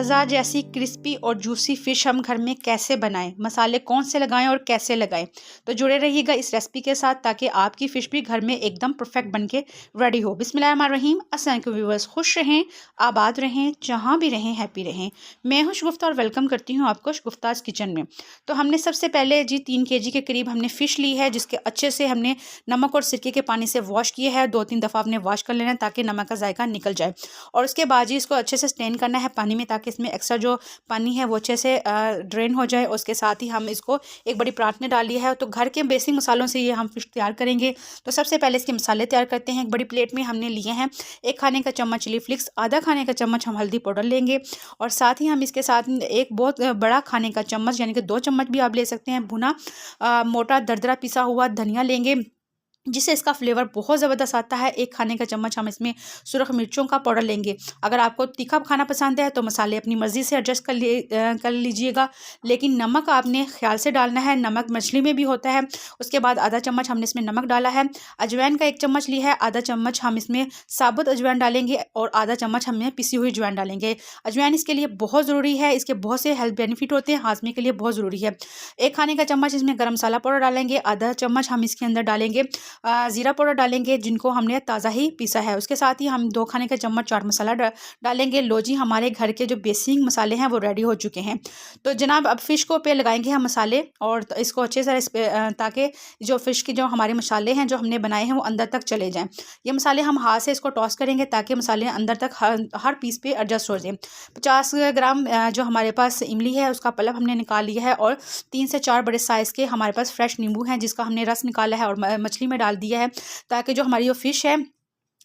बाजार जैसी क्रिस्पी और जूसी फ़िश हम घर में कैसे बनाएं, मसाले कौन से लगाएं और कैसे लगाएं। तो जुड़े रहिएगा इस रेसिपी के साथ ताकि आपकी फ़िश भी घर में एकदम परफेक्ट बनके रेडी हो। बिस्मिल्लाहिर्रहमानिर्रहीम। अस्सलाम वालेकुम व्यूअर्स, खुश रहें, आबाद रहें, जहाँ भी रहें हैप्पी रहें। मैं हूँ शगुफ्ता और वेलकम करती हूँ आपको शगुफ्ताज़ किचन में। तो हमने सबसे पहले जी 3 kg के करीब हमने फ़िश ली है, जिसके अच्छे से हमने नमक और सिरके के पानी से वॉश किया है। 2-3 दफ़ा आपने वॉश कर लेना है ताकि नमक का जायका निकल जाए। और उसके बाद जी इसको अच्छे से स्टेन करना है पानी में ताकि इसमें एक्स्ट्रा जो पानी है वो अच्छे से ड्रेन हो जाए। उसके साथ ही हम इसको एक बड़ी परात में डाल लिया है। तो घर के बेसिक मसालों से ये हम फिश तैयार करेंगे। तो सबसे पहले इसके मसाले तैयार करते हैं। एक बड़ी प्लेट में हमने लिए हैं 1 खाने का चम्मच चिली फ्लिक्स, आधा खाने का चम्मच हम हल्दी पाउडर लेंगे और साथ ही हम इसके साथ एक बहुत बड़ा खाने का चम्मच यानी कि 2 चम्मच भी आप ले सकते हैं भुना मोटा दरदरा पिसा हुआ धनिया लेंगे, जिससे इसका फ्लेवर बहुत ज़बरदस्त आता है। 1 खाने का चम्मच हम इसमें सुरख मिर्चों का पाउडर लेंगे। अगर आपको तीखा खाना पसंद है तो मसाले अपनी मर्ज़ी से एडजस्ट कर लीजिएगा, लेकिन नमक आपने ख्याल से डालना है। नमक मछली में भी होता है। उसके बाद आधा चम्मच हमने इसमें नमक डाला है। अजवाइन का 1 चम्मच लिया है, आधा चम्मच हम इसमें साबुत अजवाइन डालेंगे और आधा चम्मच हमने पिसी हुई अजवाइन डालेंगे। अजवाइन इसके लिए बहुत ज़रूरी है, इसके बहुत से हेल्थ बेनिफिट होते हैं, हाजमे के लिए बहुत ज़रूरी है। 1 खाने का चम्मच इसमें गर्म मसाला पाउडर डालेंगे, आधा चम्मच हम इसके अंदर डालेंगे ज़ीरा पाउडर डालेंगे जिनको हमने ताज़ा ही पीसा है। उसके साथ ही हम 2 खाने का चम्मच चाट मसाला डालेंगे। लो जी, हमारे घर के जो बेसिक मसाले हैं वो रेडी हो चुके हैं। तो जनाब अब फ़िश को पे लगाएंगे हम मसाले और इसको अच्छे से ताकि जो फ़िश के जो हमारे मसाले हैं जो हमने बनाए हैं वो अंदर तक चले जाएँ। ये मसाले हम हाथ से इसको टॉस करेंगे ताकि मसाले अंदर तक हर पीस पे एडजस्ट हो जाए। 50 ग्राम जो हमारे पास इमली है उसका पल्प हमने निकाल लिया है और 3 से 4 बड़े साइज़ के हमारे पास फ्रेश नींबू हैं जिसका हमने रस निकाला है और मछली में डाल दिया है ताकि जो हमारी जो फ़िश है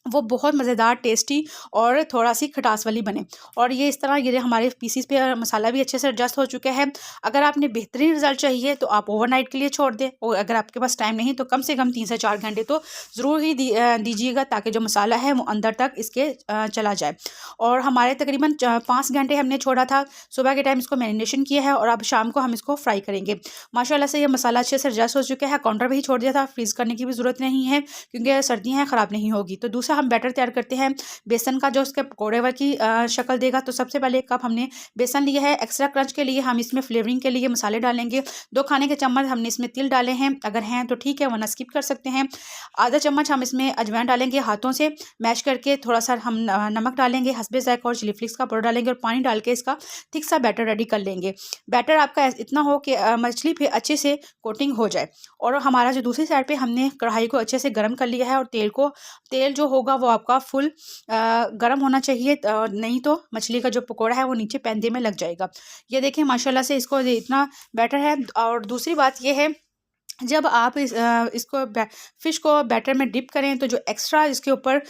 वो बहुत मज़ेदार, टेस्टी और थोड़ा सी खटास वाली बने। और ये इस तरह ये हमारे पीसीस पे मसाला भी अच्छे से एडजस्ट हो चुका है। अगर आपने बेहतरीन रिज़ल्ट चाहिए तो आप ओवरनाइट के लिए छोड़ दें, और अगर आपके पास टाइम नहीं तो कम से कम 3 से 4 घंटे तो ज़रूर ही दीजिएगा ताकि जो मसाला है वो अंदर तक इसके चला जाए। और हमारे तकरीबन 5 घंटे हमने छोड़ा था। सुबह के टाइम इसको मैरिनेशन किया है और अब शाम को हम इसको फ्राई करेंगे। माशाल्लाह से ये मसाला अच्छे से एडजस्ट हो चुका है। काउंटर पर ही छोड़ दिया था, फ्रीज़ करने की भी ज़रूरत नहीं है क्योंकि सर्दियाँ हैं, ख़राब नहीं होगी। तो दूसरा हम बैटर तैयार करते हैं बेसन का जो उसके पकौड़े की शक्ल देगा। तो सबसे पहले 1 कप हमने बेसन लिया है। एक्स्ट्रा क्रंच के लिए हम इसमें फ्लेवरिंग के लिए मसाले डालेंगे। 2 खाने के चम्मच हमने इसमें तिल डाले हैं, अगर हैं तो ठीक है वरना स्किप कर सकते हैं। आधा चम्मच हम इसमें अजवाइन डालेंगे, हाथों से मैश करके थोड़ा सा हम नमक डालेंगे, हस्बे ज़ायक़ा और चिली फ्लिक्स का पाउडर डालेंगे और पानी डाल के इसका थिक सा बैटर रेडी कर लेंगे। बैटर आपका इतना हो कि मछली पे अच्छे से कोटिंग हो जाए। और हमारा जो दूसरी साइड पे हमने कढ़ाई को अच्छे से गर्म कर लिया है और तेल जो होगा वो आपका फुल गर्म होना चाहिए, नहीं तो मछली का जो पकोड़ा है वो नीचे पैंदे में लग जाएगा। ये देखें माशाल्लाह से इसको इतना बेटर है। और दूसरी बात ये है, जब आप इसको फ़िश को बैटर में डिप करें तो जो एक्स्ट्रा इसके ऊपर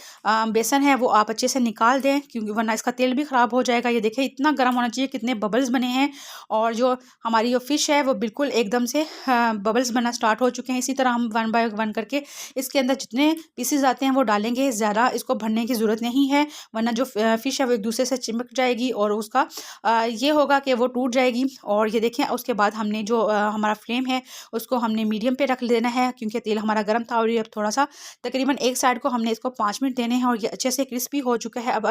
बेसन है वो आप अच्छे से निकाल दें क्योंकि वरना इसका तेल भी ख़राब हो जाएगा। ये देखिए इतना गर्म होना चाहिए, कितने बबल्स बने हैं और जो हमारी जो फ़िश है वो बिल्कुल एकदम से बबल्स बनना स्टार्ट हो चुके हैं। इसी तरह हम 1 बाय 1 करके इसके अंदर जितने पीसेस आते हैं वो डालेंगे। ज़्यादा इसको भरने की ज़रूरत नहीं है वरना जो फ़िश है वो एक दूसरे से चिपक जाएगी और उसका ये होगा कि वो टूट जाएगी। और ये देखें उसके बाद हमने जो हमारा फ्लेम है उसको हमने मीडियम पे रख देना है क्योंकि तेल हमारा गर्म था और ये अब थोड़ा सा तकरीबन एक साइड को हमने इसको 5 मिनट देने हैं और ये अच्छे से क्रिस्पी हो चुका है। अब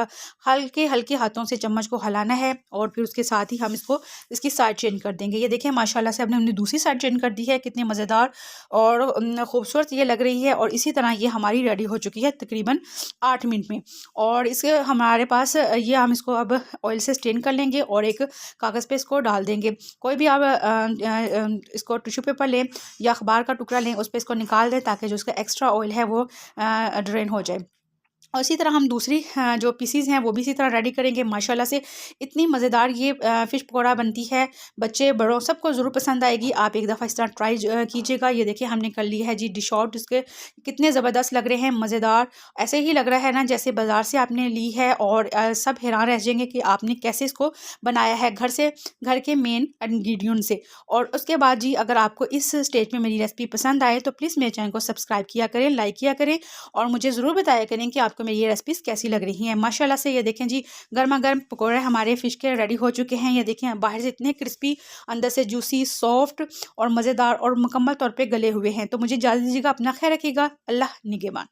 हल्के हल्के हाथों से चम्मच को हिलाना है और फिर उसके साथ ही हम इसकी साइड चेंज कर देंगे। ये देखें माशाल्लाह से हमने दूसरी साइड चेंज कर दी है, कितनी मज़ेदार और खूबसूरत ये लग रही है। और इसी तरह ये हमारी रेडी हो चुकी है तकरीबन 8 मिनट में। और इसके हमारे पास ये हम इसको अब ऑयल से स्टेन कर लेंगे और एक कागज़ पे इसको डाल देंगे। कोई भी आप इसको टिश्यू पेपर लें या अखबार का टुकड़ा लें, उस पे इसको निकाल दें ताकि जो उसका एक्स्ट्रा ऑयल है वो ड्रेन हो जाए। और इसी तरह हम दूसरी जो पीसीज हैं वो भी इसी तरह रेडी करेंगे। माशाल्लाह से इतनी मज़ेदार ये फ़िश पकौड़ा बनती है, बच्चे बड़ों सबको ज़रूर पसंद आएगी। आप एक दफ़ा इस तरह ट्राई कीजिएगा। ये देखिए हमने कर ली है जी डिश आउट। इसके कितने ज़बरदस्त लग रहे हैं, मज़ेदार, ऐसे ही लग रहा है ना जैसे बाज़ार से आपने ली है। और सब हैरान रह जाएंगे कि आपने कैसे इसको बनाया है घर के मेन इंग्रेडिएंट से। और उसके बाद जी अगर आपको इस स्टेज में मेरी रेसिपी पसंद आए तो प्लीज़ मेरे चैनल को सब्सक्राइब किया करें, लाइक किया करें और मुझे ज़रूर बताया करें कि आपको मेरी ये रेसिपीज़ कैसी लग रही हैं। माशाल्लाह से ये देखें जी गर्मा गर्म पकौड़े हमारे फ़िश के रेडी हो चुके हैं। ये देखें बाहर से इतने क्रिस्पी, अंदर से जूसी, सॉफ्ट और मज़ेदार और मुकम्मल तौर पे गले हुए हैं। तो मुझे इजाज़त दीजिएगा, अपना ख्याल रखिएगा। अल्लाह निगहबान।